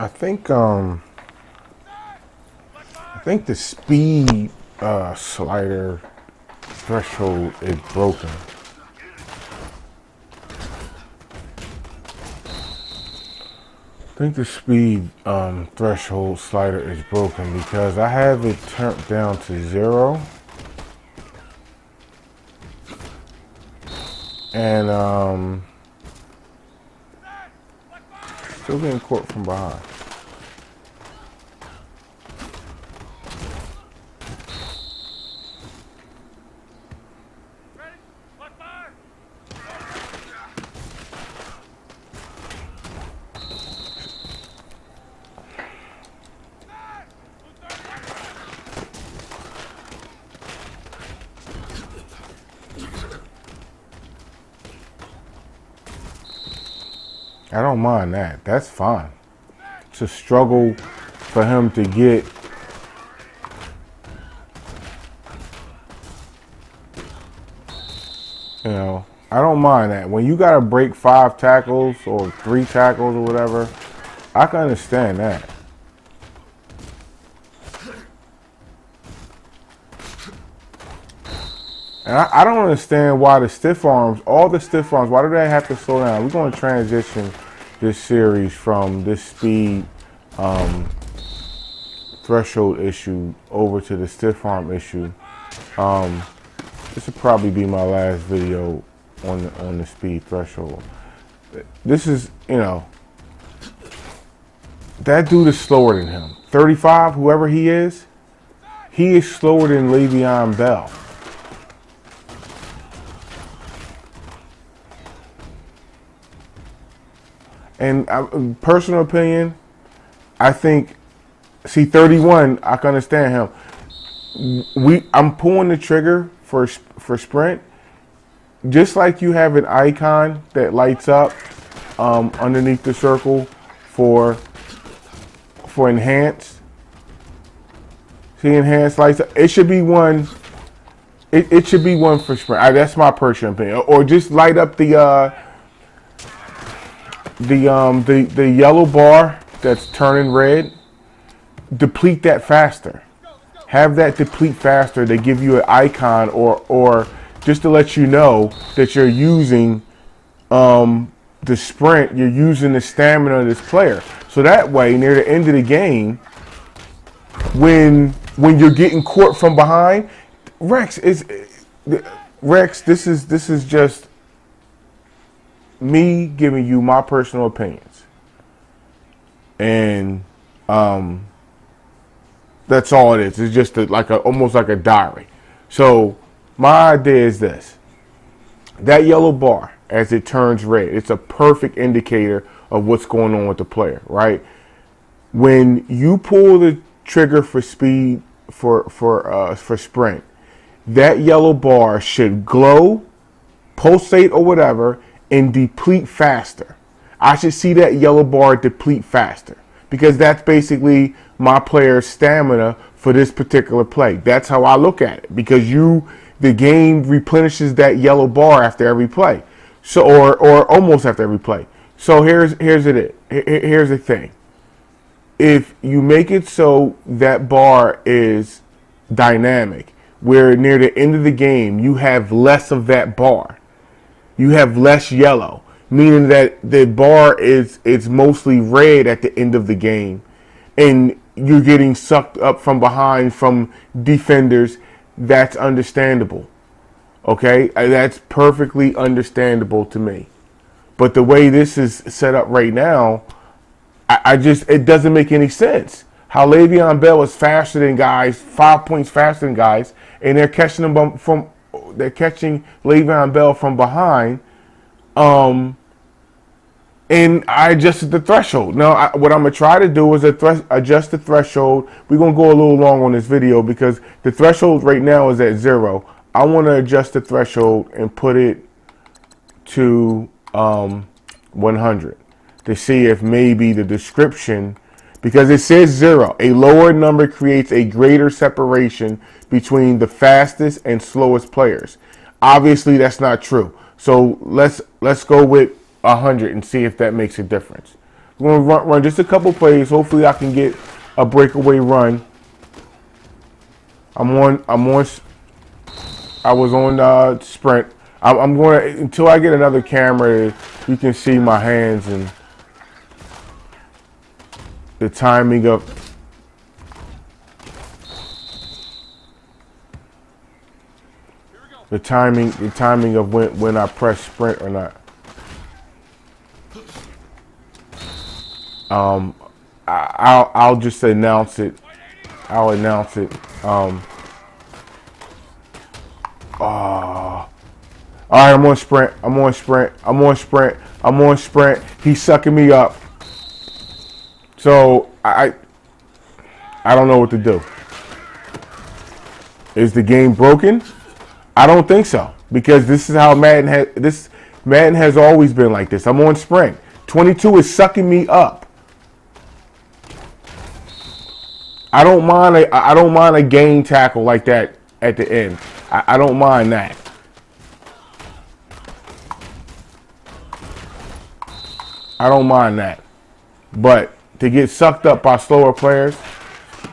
I think the speed slider threshold is broken. I think the speed threshold slider is broken because I have it turned down to 0. And still getting caught from behind. I don't mind that. That's fine. It's a struggle for him to get I don't mind that. When you got to break 5 tackles or 3 tackles or whatever, I can understand that. And I don't understand why the stiff arms, all the stiff arms, why do they have to slow down? We're going to transition this series from this speed threshold issue over to the stiff arm issue. This will probably be my last video on the speed threshold. This is, that dude is slower than him. 35, whoever he is slower than Le'Veon Bell. And personal opinion, I think, 31, I can understand him. I'm pulling the trigger for sprint, just like you have an icon that lights up underneath the circle for enhance. See, enhance lights up. It should be one. It should be one for sprint. That's my personal opinion. Or just light up the yellow bar that's turning red, deplete that faster. Have that deplete faster to give you an icon or just to let you know that you're using the sprint, you're using the stamina of this player. So that way, near the end of the game, when you're getting caught from behind, Rex, this is just me giving you my personal opinions, and that's all it is. It's just almost like a diary. So my idea is this: that yellow bar as it turns red, it's a perfect indicator of what's going on with the player, right? When you pull the trigger for speed for sprint, that yellow bar should glow, pulsate, or whatever, and deplete faster. I should see that yellow bar deplete faster because that's basically my player's stamina for this particular play. That's how I look at it, because the game replenishes that yellow bar after every play, so or almost after every play. So here's the thing: if you make it so that bar is dynamic, where near the end of the game you have less of that bar. You have less yellow, meaning that the bar is mostly red at the end of the game, and you're getting sucked up from behind from defenders. That's understandable, okay? That's perfectly understandable to me. But the way this is set up right now, it doesn't make any sense. How Le'Veon Bell is faster than guys, 5 points faster than guys, and they're catching Le'Veon Bell from behind, and I adjusted the threshold. Now, what I'm going to try to do is adjust the threshold. We're going to go a little long on this video because the threshold right now is at 0. I want to adjust the threshold and put it to 100 to see if maybe the description, because it says 0. A lower number creates a greater separation between the fastest and slowest players. Obviously, that's not true. So let's go with 100 and see if that makes a difference. We're gonna run just a couple plays. Hopefully, I can get a breakaway run. I was on sprint. I'm going to, until I get another camera, you can see my hands and the timing of the timing of when I press sprint or not. I'll just announce it. I'll announce it. All right, I'm on sprint. I'm on sprint. I'm on sprint. I'm on sprint. He's sucking me up. So I don't know what to do. Is the game broken? I don't think so, because this is how Madden has always been like this. I'm on sprint. 22 is sucking me up. I don't mind a game tackle like that at the end. I don't mind that. I don't mind that. But to get sucked up by slower players,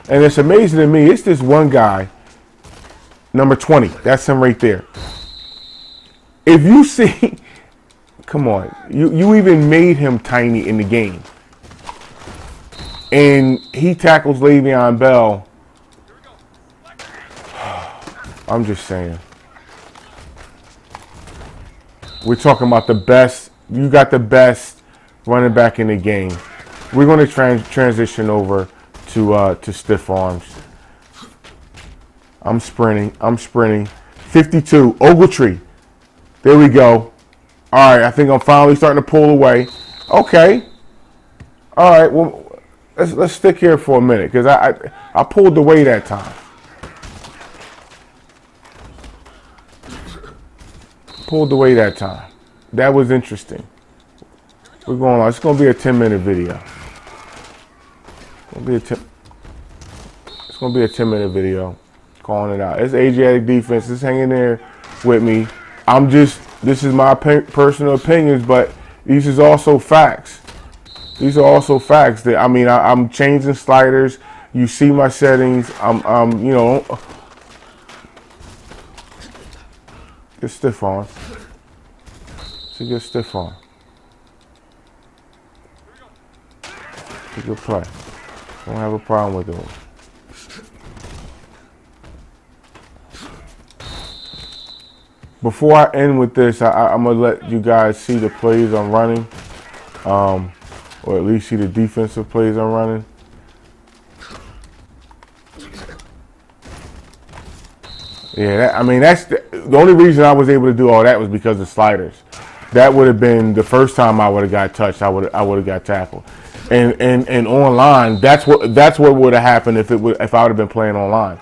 and it's amazing to me, it's this one guy, number 20. That's him right there. If you see, come on, you even made him tiny in the game. And he tackles Le'Veon Bell. I'm just saying. We're talking about the best. You got the best running back in the game. We're going to transition over to stiff arms. I'm sprinting. 52. Ogletree. There we go. All right. I think I'm finally starting to pull away. Okay. All right. Well, let's stick here for a minute, because I pulled away that time. Pulled away that time. That was interesting. We're going on. It's going to be a 10-minute video. It's going to be a 10-minute video. Calling it out. It's Asiatic defense. It's hanging there with me. This is my personal opinions, but these is also facts. These are also facts. That I'm changing sliders. You see my settings. You know, get stiff on. It's a good stiff on. It's a good play. Don't have a problem with it. Before I end with this, I'm going to let you guys see the plays I'm running, or at least see the defensive plays I'm running. Yeah, that's the only reason I was able to do all that was because of sliders. That would have been the first time I would have got touched. I would have got tackled. And online, that's what would have happened if I would have been playing online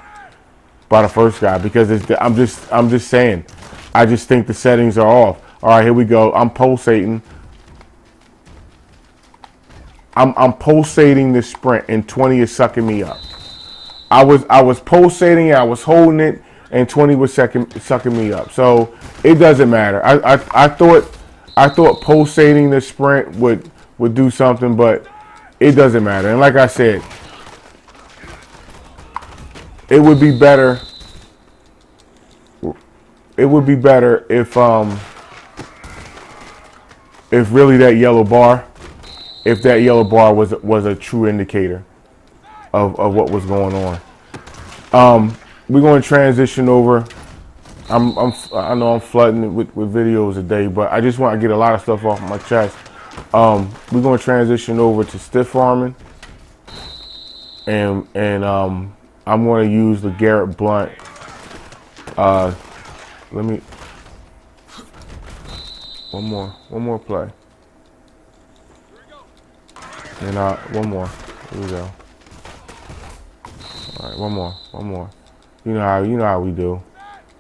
by the first guy, because I'm just saying, I just think the settings are off. All right, here we go. I'm pulsating. I'm pulsating this sprint, and 20 is sucking me up. I was pulsating, I was holding it, and 20 was sucking me up. So it doesn't matter. I thought pulsating the sprint would do something, but it doesn't matter. And like I said, it would be better. It would be better if really that yellow bar was a true indicator of what was going on. We're going to transition over. I know I'm flooding with videos today, but I just want to get a lot of stuff off my chest. We're going to transition over to stiff arming, and I'm going to use the Garrett Blunt. Let me one more play, and one more. Here we go. All right, one more. You know how we do.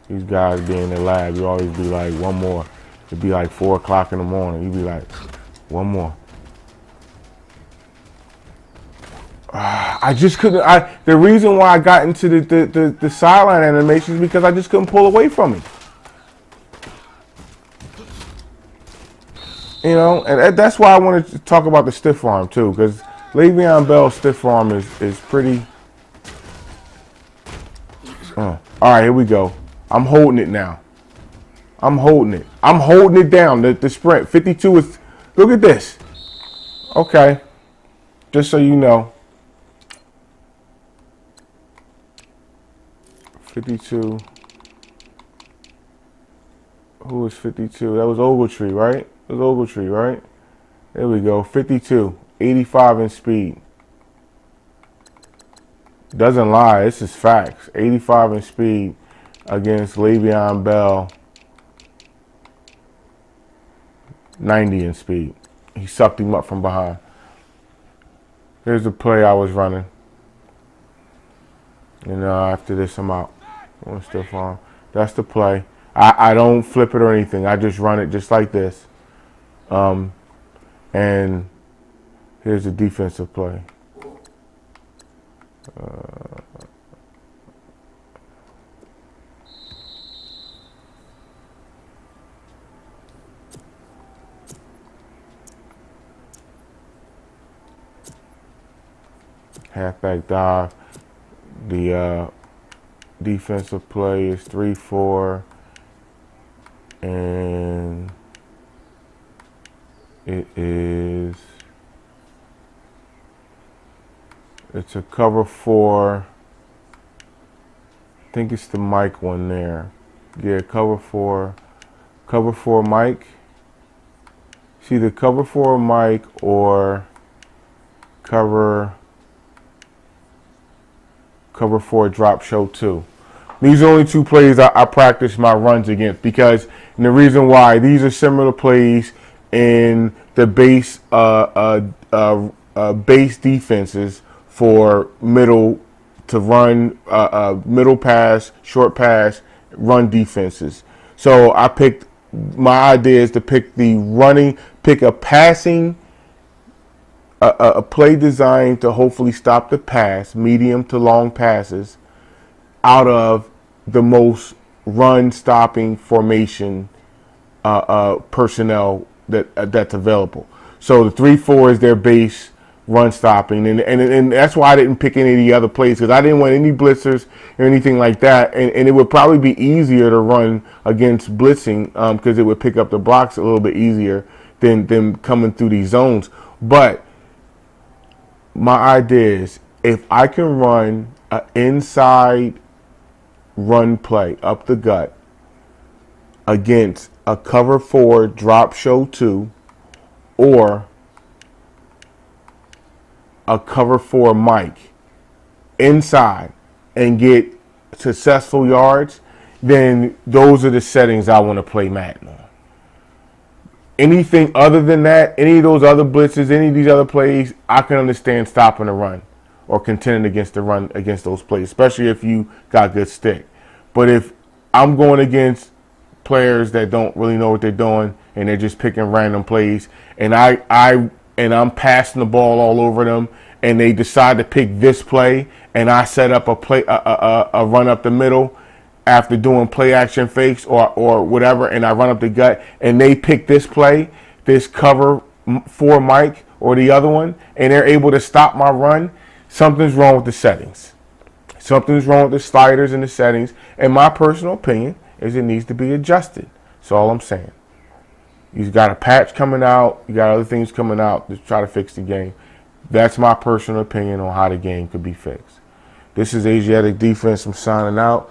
These guys be in the lab. You always be like, one more. It'd be like 4 o'clock in the morning. You'd be like, one more. I just couldn't. The reason why I got into the sideline animation is because I just couldn't pull away from it. You know, and that's why I wanted to talk about the stiff arm too, because Le'Veon Bell's stiff arm is pretty. All right, here we go. I'm holding it now. I'm holding it. I'm holding it down. The sprint 52 is. Look at this. Okay, just so you know. 52. Who was 52? That was Ogletree, right? It was Ogletree, right? There we go. 52. 85 in speed. Doesn't lie. This is facts. 85 in speed against Le'Veon Bell. 90 in speed. He sucked him up from behind. Here's the play I was running. And after this, I'm out. On stiff arm. That's the play. I don't flip it or anything. I just run it just like this. And here's the defensive play. Halfback dive. The defensive play is 3-4. And it's a cover 4. I think it's the Mike one there. Yeah, cover 4 Mike. See the cover 4 Mike or cover 4 drop show 2. These are only 2 plays I practice my runs against, because and the reason why these are similar plays in the base base defenses for middle to run, middle pass, short pass, run defenses. So I picked, my idea is to pick pick a passing, a play designed to hopefully stop the pass, medium to long passes, out of the most run-stopping formation personnel that's available. So the 3-4 is their base run-stopping, and that's why I didn't pick any of the other plays, because I didn't want any blitzers or anything like that, and it would probably be easier to run against blitzing because it would pick up the blocks a little bit easier than them coming through these zones. But my idea is, if I can run an inside run play up the gut against a cover 4 drop show 2 or a cover 4 Mike inside and get successful yards, then those are the settings I want to play Madden on. Anything other than that, any of those other blitzes, any of these other plays, I can understand stopping the run or contending against the run against those plays, especially if you got good stick. But if I'm going against players that don't really know what they're doing and they're just picking random plays, and I'm passing the ball all over them, and they decide to pick this play, and I set up a run up the middle after doing play action fakes or whatever, and I run up the gut, and they pick this play, this cover 4 Mike or the other one, and they're able to stop my run, something's wrong with the settings. Something's wrong with the sliders and the settings, and my personal opinion is it needs to be adjusted. That's all I'm saying. You've got a patch coming out, you got other things coming out to try to fix the game. That's my personal opinion on how the game could be fixed. This is Asiatic Defense. I'm signing out.